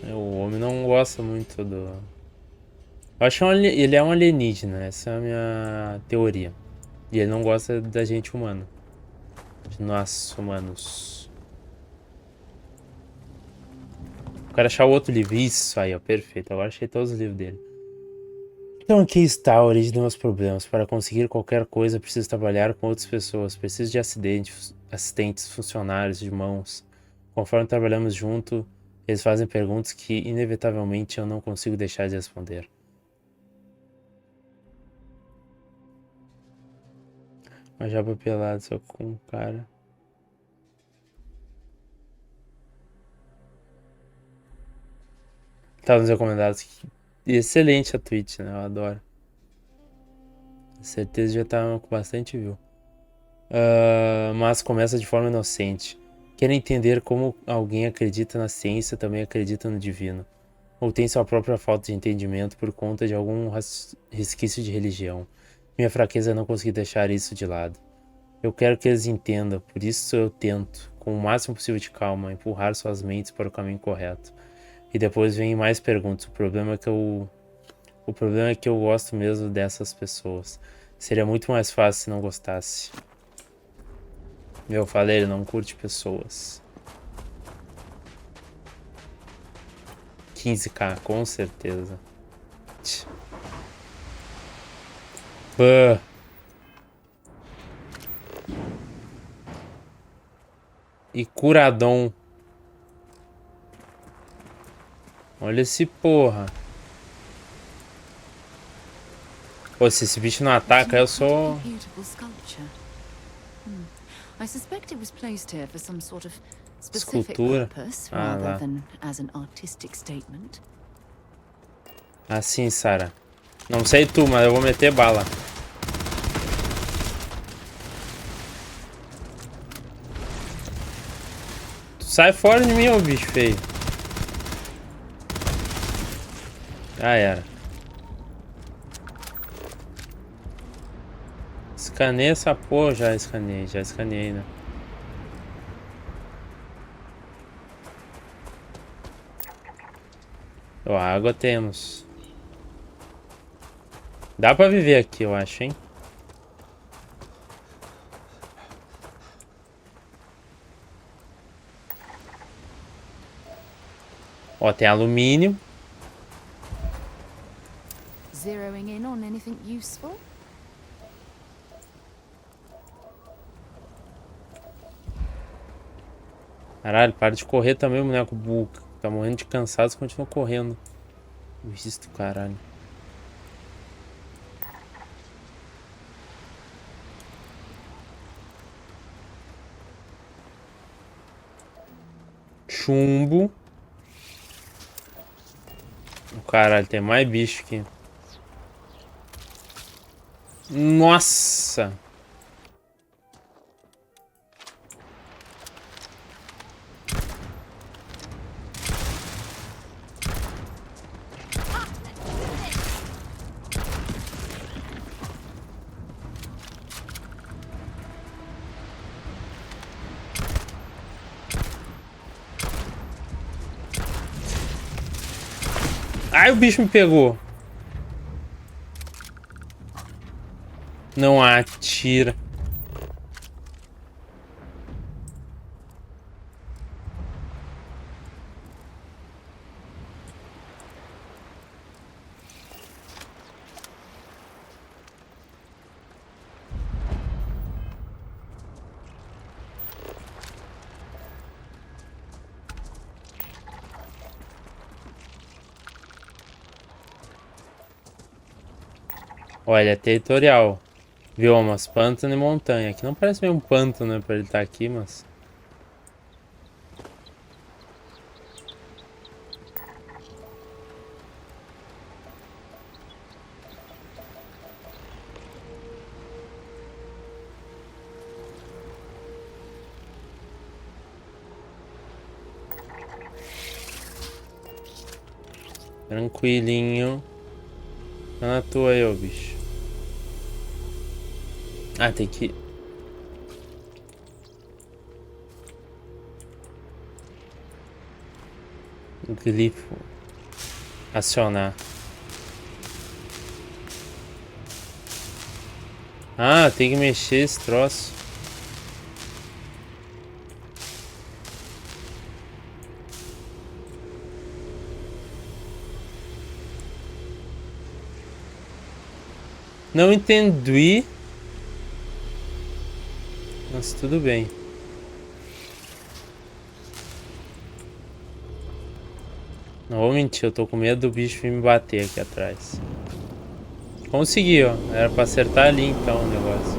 O homem não gosta muito do... Eu acho que ele é um alienígena, essa é a minha teoria. E ele não gosta da gente humana. De nós, humanos. Quero achar o outro livro. Isso aí, ó, perfeito. Agora achei todos os livros dele. Então aqui está a origem dos meus problemas. Para conseguir qualquer coisa, preciso trabalhar com outras pessoas. Preciso de assistentes, funcionários, de mãos. Conforme trabalhamos junto, eles fazem perguntas que, inevitavelmente, eu não consigo deixar de responder. Mas já pelado, só com um cara. Tá nos recomendados. Excelente a Twitch, né? Eu adoro. Certeza já tá com bastante view. Mas começa de forma inocente. Quer entender como alguém acredita na ciência também acredita no divino. Ou tem sua própria falta de entendimento por conta de algum resquício de religião. Minha fraqueza é não conseguir deixar isso de lado. Eu quero que eles entendam, por isso eu tento, com o máximo possível de calma, empurrar suas mentes para o caminho correto. E depois vem mais perguntas. O problema é que eu gosto mesmo dessas pessoas. Seria muito mais fácil se não gostasse. Eu falei, ele não curte pessoas. 15k, com certeza. Bah. E curadão. Olha esse porra. Pô, se esse bicho não ataca, eu sou... I suspect it was placed here for some sort of specific Escultura. purpose Ah, rather lá. than as an artistic statement. Assim, Sara. Não sei tu, mas eu vou meter bala. Tu sai fora de mim, ô bicho feio. Já era. Escaneia essa porra. Já escaneei, né? Ó, água temos. Dá pra viver aqui, eu acho, hein? Ó, tem alumínio. Zeroing in on anything useful? Caralho, para de correr também, boneco burro. Tá morrendo de cansado, você continua correndo. Visto, caralho. Chumbo. Caralho, tem mais bicho aqui. Nossa! Ai, o bicho me pegou. Não atira. Olha, é territorial. Biomas, pântano e montanha. Aqui não parece meio um pântano, né, pra ele estar aqui, mas... Tranquilinho. Tá na tua aí, ô bicho. Ah, tem que... O glifo. Acionar. Ah, tem que mexer esse troço. Não entendi. Mas tudo bem. Não vou mentir, eu tô com medo do bicho vir me bater aqui atrás. Consegui, ó. Era pra acertar ali então o negócio.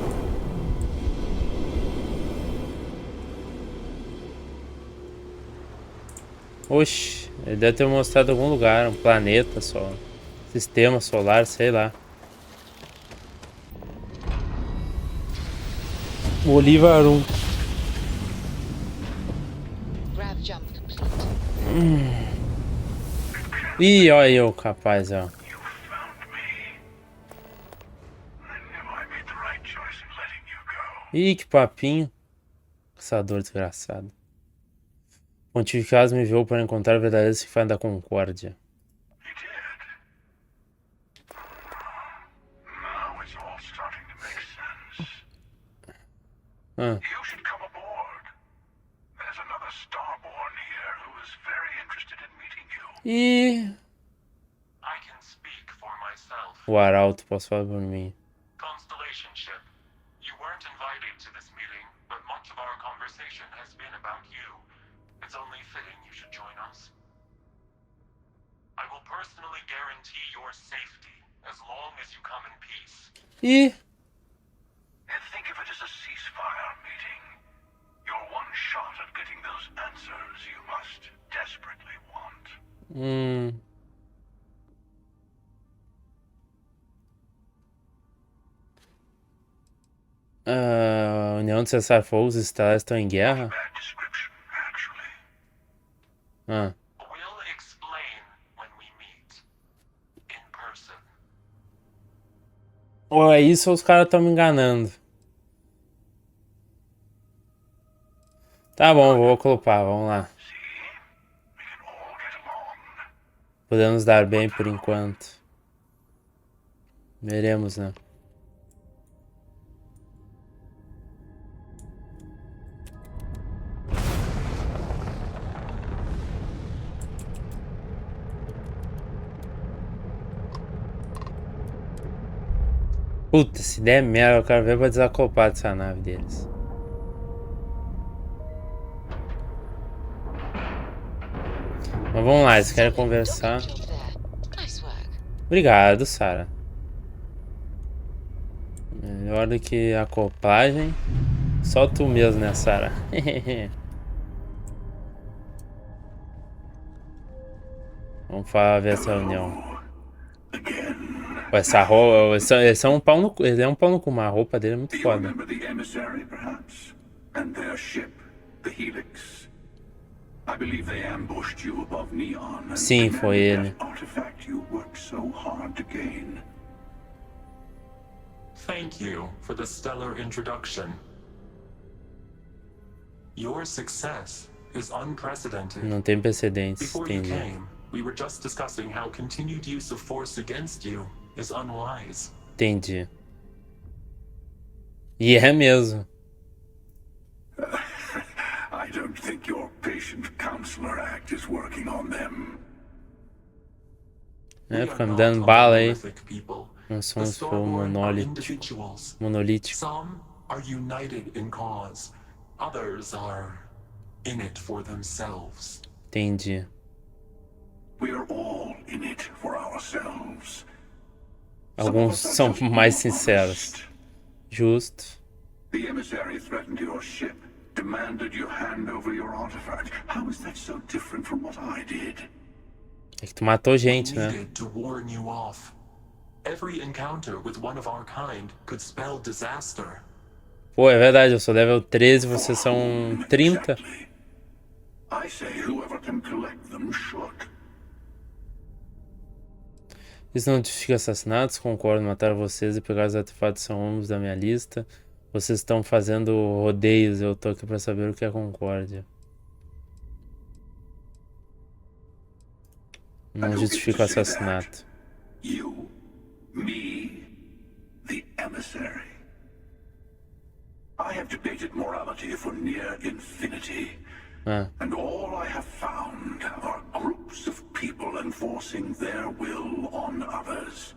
Oxi, ele deve ter mostrado algum lugar, um planeta só. Sistema solar, sei lá. O Olivar 1. Ih, olha eu, capaz, ó. Ih, que papinho. Caçador desgraçado. Pontificados me enviou para encontrar o verdadeiro significado da Concórdia. Ah. E o arauto, posso falar por mim. E a União de Cessar Fogo, os estados estão em guerra? Ah. Ou é isso ou os caras estão me enganando? Tá bom, vou culpar, vamos lá. Podemos dar bem por enquanto. Veremos, né? Puta, se der merda, eu quero ver pra desacoplar dessa nave deles. Mas vamos lá, eles querem conversar. Obrigado, Sarah. Melhor do que a acoplagem. Só tu mesmo, né, Sarah? Vamos ver essa reunião. Essa roupa. Esse é um pau no cu. Ele é um pau no cu, mas a roupa dele é muito foda. Sim, foi ele. Thank you for the stellar introduction. Your success is unprecedented. Não tem precedentes, Before you entendi. came, we were just discussing how continued use of force against you is unwise. Entendi. E é mesmo. I don't think your patient counselor act is working on them. Fica me dando bala aí. Monolithic people. Nós The somos Starborn are individuals. monolítico. Some are united in cause. Others are in it for themselves. Entendi. We are all in it for ourselves. Alguns são mais sinceros. Justo. The emissary threatened your ship, demanded you hand over your artifact. How is that so different from what I did? É que tu matou gente, né? Needed to warn you off. Every encounter with one of our kind could spell disaster. Pô, é verdade, eu sou level 13 e vocês são 30. Exactly. I say whoever can collect them should. Isso não justifica assassinatos, concordo, matar vocês e pegar os artefatos são homens da minha lista. Vocês estão fazendo rodeios, eu tô aqui pra saber o que é Concórdia. Não justifica o assassinato. You, me, the emissary. I have debated morality for near infinity, Ah, and all I have found are groups of people enforcing their will on others.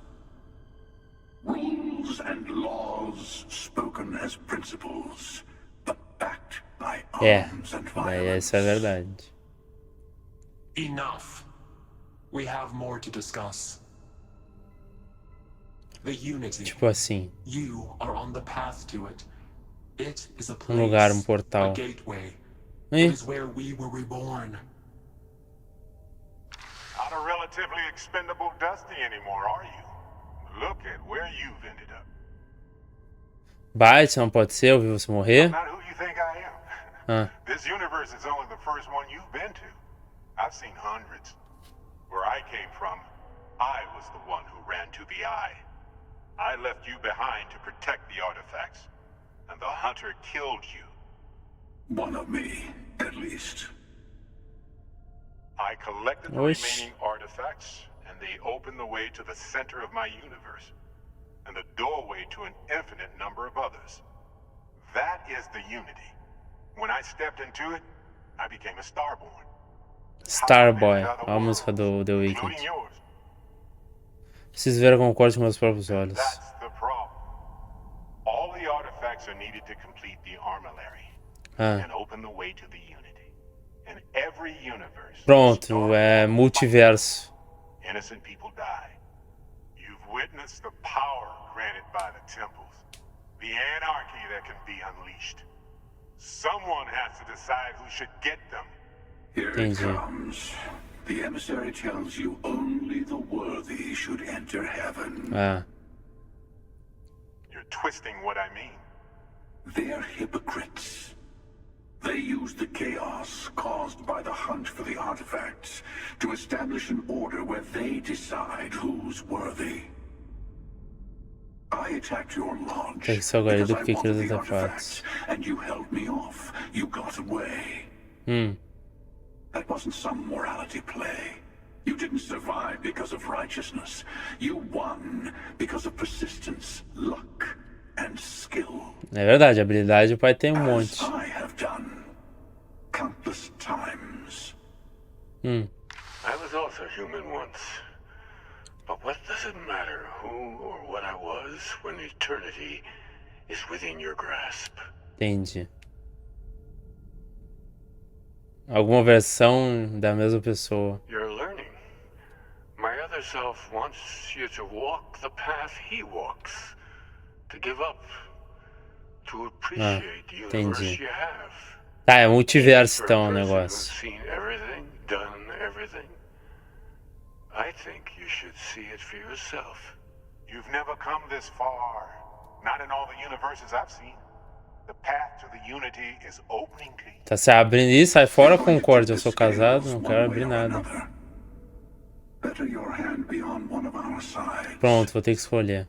Rules and laws spoken as principles, but backed by arms and essa é a violence. verdade. Enough. We have more to discuss. The unity. Tipo assim, You are on the path to it. It is a lugar, place, portal. a gateway. Ih, It is where we were reborn. Not a relatively expendable dusty anymore, are you? Look at where you've ended up. Bate, não pode ser, eu vi você morrer. Not who you think I am. Ah, This universe is only the first one you've been to. I've seen hundreds. Where I came from, I was the one who ran to the eye. I left you behind to protect the artifacts, and the hunter killed you. One of me, at least. I collected the Oish. remaining artifacts, and they opened the way to the center of my universe, and the doorway to an infinite number of others. That is the unity. When I stepped into it, I became a starborn. Starboy, a música do The Including Weeknd. yours. Preciso ver a Concórdia com meus próprios olhos. That's the problem. All the artifacts are needed to complete the armillary Ah, and open the way to the unity. In every universe, pronto, é multiverso. innocent people die. You've witnessed the power granted by the temples, the anarchy that can be unleashed. Someone has to decide who should get them. Here it Entendi. comes. The emissary tells you only the worthy should enter heaven. Ah, You're twisting what I mean. They're hypocrites. They use the chaos caused by the hunt for the artifacts to establish an order where they decide who's worthy. I attacked your lodge tem que ser o gari because do I que wanted os the artefatos. artifacts, and you held me off. You got away. That wasn't some morality play. You didn't survive because of righteousness. You won because of persistence, luck, and skill. É verdade, habilidade o pai tem um monte. As I have done countless times. I was also human once. But what does it matter who or what I was when eternity is within your grasp? Entendi. Alguma versão da mesma pessoa. You're learning. My other self wants you to walk the path he walks. To give up. To appreciate the universe entendi. you have. Tá, é multiverso For a então o person who's negócio. seen everything, done everything. I think you should see it for yourself. You've never come this far. Not in all the universes I've seen. The path to the unity is opening to you. Tá se abrindo. Ih, sai fora, Concórdia. Eu sou casado, não quero abrir nada. Better your hand be on one of our sides. Pronto, vou ter que escolher.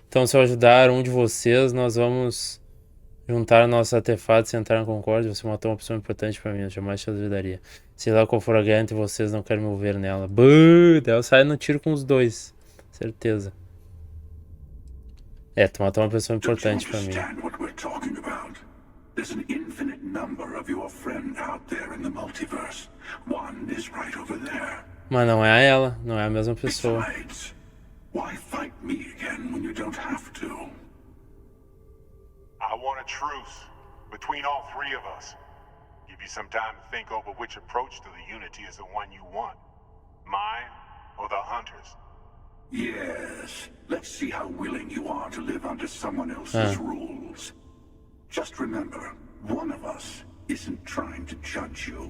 Então, se eu ajudar um de vocês, nós vamos juntar nossos artefatos e entrar na Concórdia. Você matou uma pessoa importante pra mim, eu jamais te ajudaria. Sei lá qual for a guerra entre vocês, não quero me envolver nela. Daí eu saio no tiro com os dois. Certeza. É, tu matou uma pessoa importante pra mim. Understand what we're talking about? There's an infinite number of your friend out there in the multiverse. One is right over there. Mas não é ela, não é a mesma pessoa. Besides, why fight me again when you don't have to? I want a truce between all three of us. Give you some time to think over which approach to the unity is the one you want. Mine or the hunters. Yes. Let's see how willing you are to live under someone else's rules. Just remember, one of us isn't trying to judge you.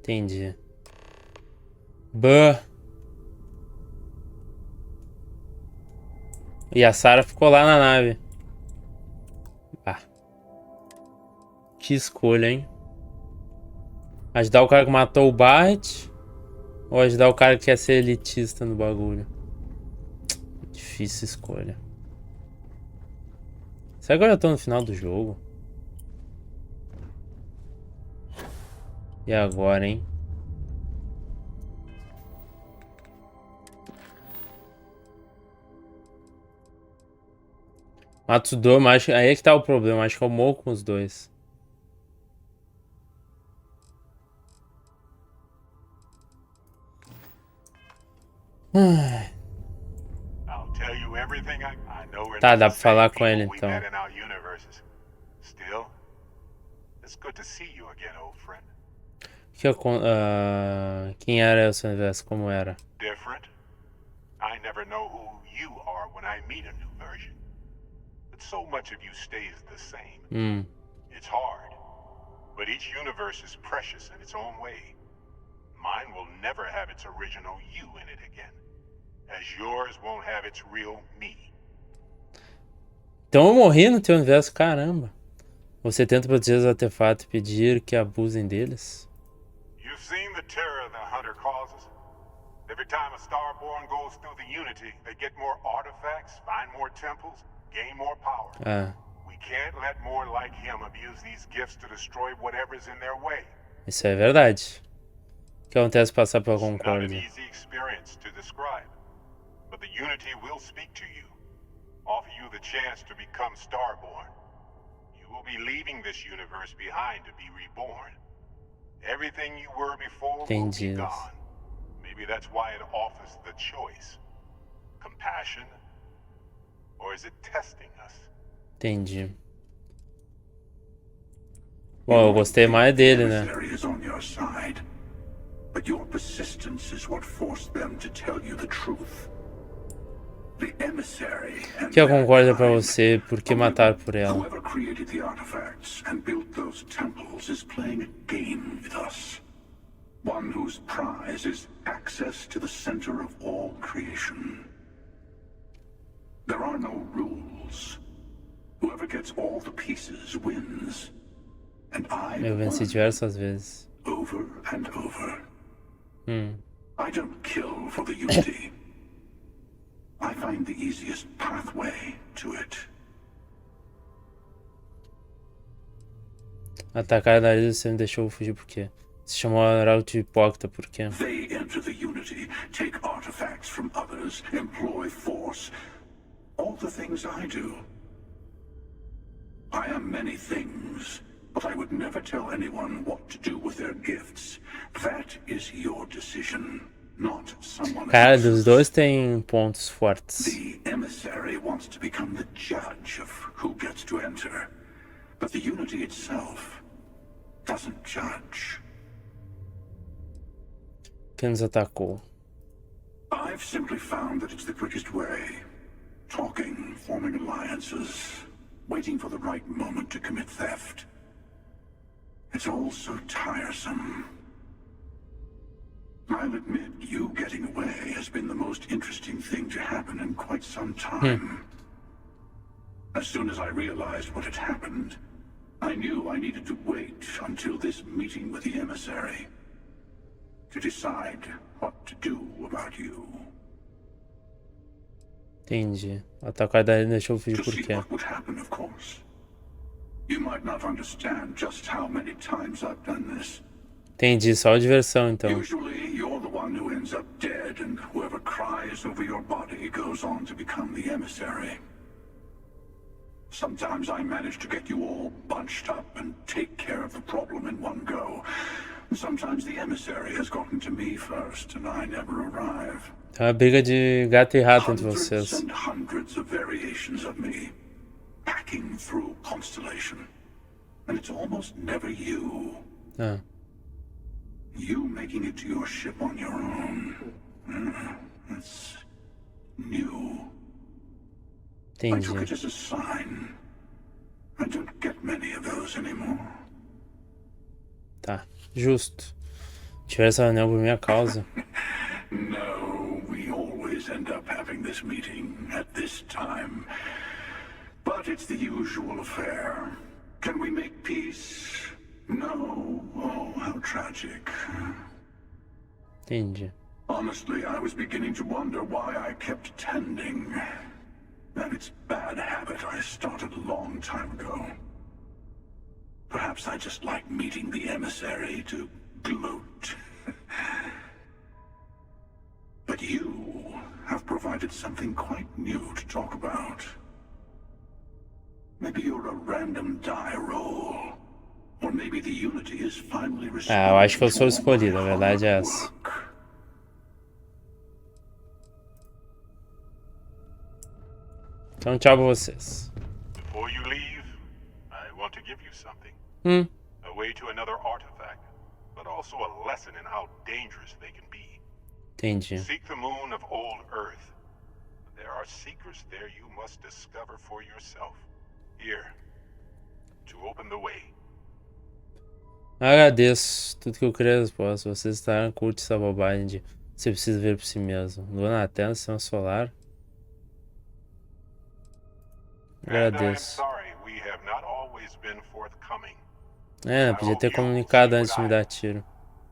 Entendi. Bah. E a Sarah ficou lá na nave. Ah. Que escolha, hein? Ajudar o cara que matou o Barret ou ajudar o cara que quer ser elitista no bagulho? Difícil escolha. Será que eu já tô no final do jogo? E agora, hein? Mato os dois, mas aí é que tá o problema. Acho que eu morro com os dois. I'll tell you everything I know we're Tá, not dá the pra falar same com ele people we então. met in our universes. Still, it's good to see you again, old friend. Quem era esse universo? Como era? Different? I never know who you are when I meet a new version. But so much of you stays the same. It's hard, but each universe is precious in its own way. Mine will never have its original you in it again, as yours won't have its real me. Então eu morri no teu universo, caramba. Você tenta proteger os artefatos e pedir que abusem deles? You've seen the terror the hunter causes. Every time a Starborn goes through the Unity, they get more artifacts, find more temples, gain more power. We can't let more like him abuse these gifts to destroy whatever's in their way. Isso é verdade. O que acontece passar pela It's not an Concórdia? easy experience to describe, but the Unity will speak to you, offer you the chance to become Starborn. You will be leaving this universe behind to be reborn. Everything you were before will be Entendi. gone. Maybe that's why it offers the choice. Compassion? Or is it testing us? Entendi. Bom, eu gostei mais dele, né? Is on your side, but your persistence is what forced them to tell you the truth. The emissary O que é a Concórdia pra você? Por que matar por ela? Whoever created the artifacts and built those temples is playing a game with us. One whose prize is access to the center of all creation. There are no rules. Whoever gets all the pieces wins. And I Eu venci diversas vezes. over and over. I don't kill for the unity. I find the easiest pathway to it. Atacar a nariz você me deixou fugir por quê? Se chamou Arauto de hipócrita por quê? They enter the unity, take artifacts from others, employ force. All the things I do. I am many things, but I would never tell anyone what to do with their gifts. That is your decision, not someone Cara, else's. dos dois tem pontos fortes. The emissary wants to become the judge of who gets to enter, but the unity itself doesn't judge. Quem nos atacou? I've simply found that it's the quickest way. Talking, forming alliances, waiting for the right moment to commit theft. It's all so tiresome. I'll admit, you getting away has been the most interesting thing to happen in quite some time. As soon as I realized what had happened, I knew I needed to wait until this meeting with the emissary to decide what to do about you. Entendi. Atacar daí deixou fugir To por see quê? what would happen, of course. You might not understand just how many times I've done this. Entendi, só diversão então. Usually, you're the one who ends up dead, and whoever cries over your body goes on to become the emissary. Sometimes I manage to get you all bunched up and take care of the problem in one go. Sometimes the emissary has gotten to me first, and I never arrive. É uma briga de gato e rato entre Hundreds vocês. and hundreds of variations of me, hacking through Constellation. And it's almost never you. Ah, You making it to your ship on your own. It's new. I took entendi. it as a sign. I don't get many of those anymore. Tá, justo. Tiver essa reunião por minha causa. No, we always end up having this meeting at this time. But it's the usual affair. Can we make peace? No. Oh, how tragic. Entendi. Honestly, I was beginning to wonder why I kept attending. And it's bad habit I started a long time ago. Perhaps I just like meeting the emissary to gloat. But you have provided something quite new to talk about. Maybe you're a random die roll. Or maybe the Unity is finally Ah, eu acho que eu sou responding to all escolhido, a my verdade é hard essa. work. Então tchau pra vocês. Before you leave, I want to give you something. A way to another artifact, but also a lesson in how dangerous they can be. Entendi. Seek the moon of old Earth. There are secrets there you must discover for yourself. Here, to open the way. Agradeço tudo que eu queria resposta. Vocês estarão curte essa bobagem de você precisa ver por si mesmo. Lua na Terra, sistema solar. And I am Agradeço. sorry we have not always been forthcoming. É, podia ter comunicado antes de me dar tiro.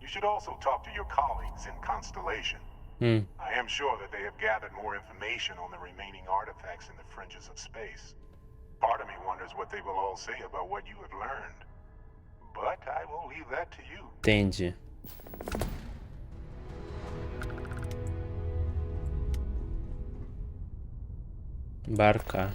You should also talk to your colleagues in Constellation. I am sure that they have gathered more information on the remaining artifacts in the fringes of space. Part of me wonders what they will all say about what you have learned. But I will leave that to you. Entendi. Embarcar.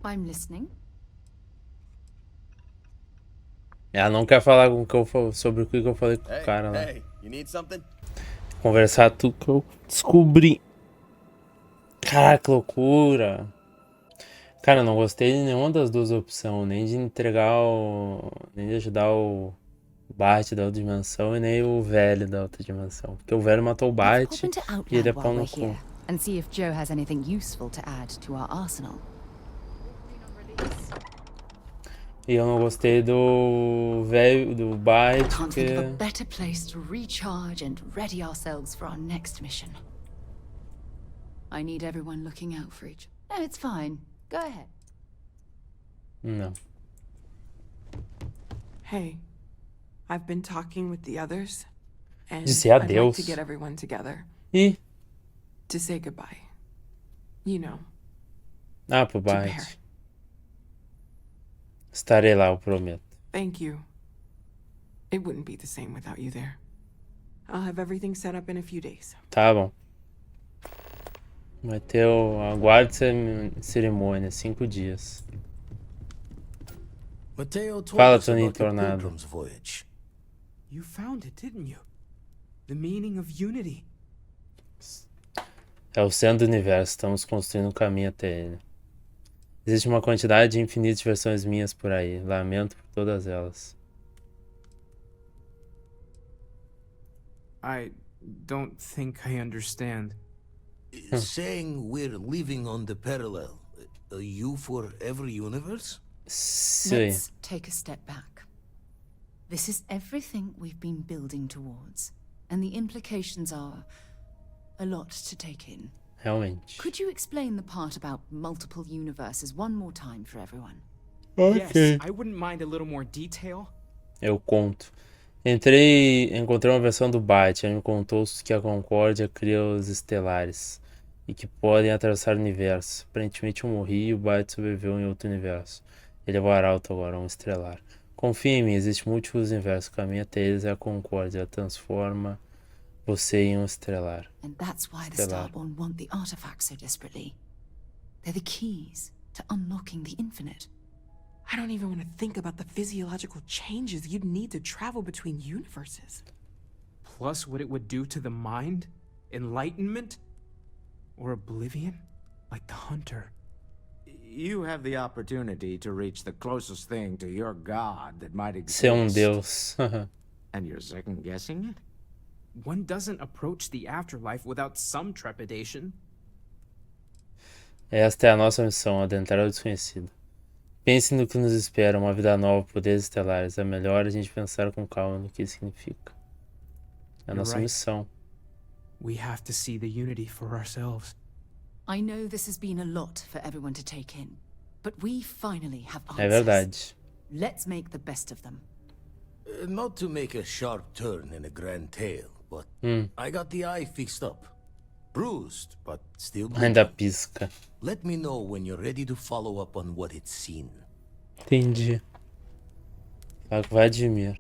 I'm listening. Ela não quer falar com o que eu sobre o que eu falei com o cara lá. Hey, you need something? Conversar tudo que eu descobri. Caraca, que loucura. Cara, eu não gostei de nenhuma das duas opções. Nem de entregar o... nem de ajudar o Bart da outra dimensão e nem o velho da outra dimensão. Porque o velho matou o Bart Let's pop into e ele é Outland pau while no we're cu. here and see if Joe has anything useful to add to our arsenal. E eu não gostei do velho, do Bart, Can't think of a porque... better place to recharge and ready ourselves for our next mission. I need everyone looking out for each. No, it's fine. Go ahead. Não. Hey, I've been talking with the others, and Disse I'd like adeus. to get everyone together E... to say goodbye. You know, Ah, pro to Bear. Bart. Estarei lá, eu prometo. Thank you. It wouldn't be the same without you there. I'll have everything set up in a few days. Tá bom. Vai ter o aguardo cerimônia, 5 dias. Mateo told Fala, us Toninho about the Tornado. Pilgrim's voyage. You found it, didn't you? The meaning of unity. É o centro do universo, estamos construindo um caminho até ele. Existe uma quantidade infinita de versões minhas por aí. Lamento por todas elas. I don't think I understand. Saying we're living on the parallel, a you for every universe? Sim. Let's take a step back. This is everything we've been building towards, and the implications are a lot to take in. Realmente. Could you explain the part about multiple universes one more time for everyone? Yes, I wouldn't mind a little more detail. Eu conto. Encontrei uma versão do Byte. Ele me contou que a Concórdia cria os estelares e que podem atravessar o universo. Aparentemente eu morri e o Byte sobreviveu em outro universo. Ele é o Arauto agora, um estrelar. Confia em mim, existem múltiplos universos. O caminho até eles é a Concórdia. Ela transforma você em um estrelar. And that's why the Stellar. Starborn want the artifacts so desperately. They're the keys to unlocking the infinite. I don't even want to think about the physiological changes you'd need to travel between universes. Plus what it would do to the mind? Enlightenment? Or oblivion? Like the hunter. You have the opportunity to reach the closest thing to your god that might exist. Ser Deus. And you're second guessing it? One doesn't approach the afterlife without some trepidation. Esta é a nossa missão, adentrar o desconhecido. Pense no que nos espera, uma vida nova, poderes estelares. É melhor a gente pensar com calma no que isso significa. É a nossa right. missão. We have to see the unity for ourselves. I know this has been a lot for everyone to take in, but we finally have answers. É verdade. Let's make the best of them. Not to make a sharp turn in a grand tale, but I got the eye fixed up. Bruised, but still Ainda bleeding. pisca. Let me know when you're ready to follow up on what it's seen. Entendi. Vai admirar.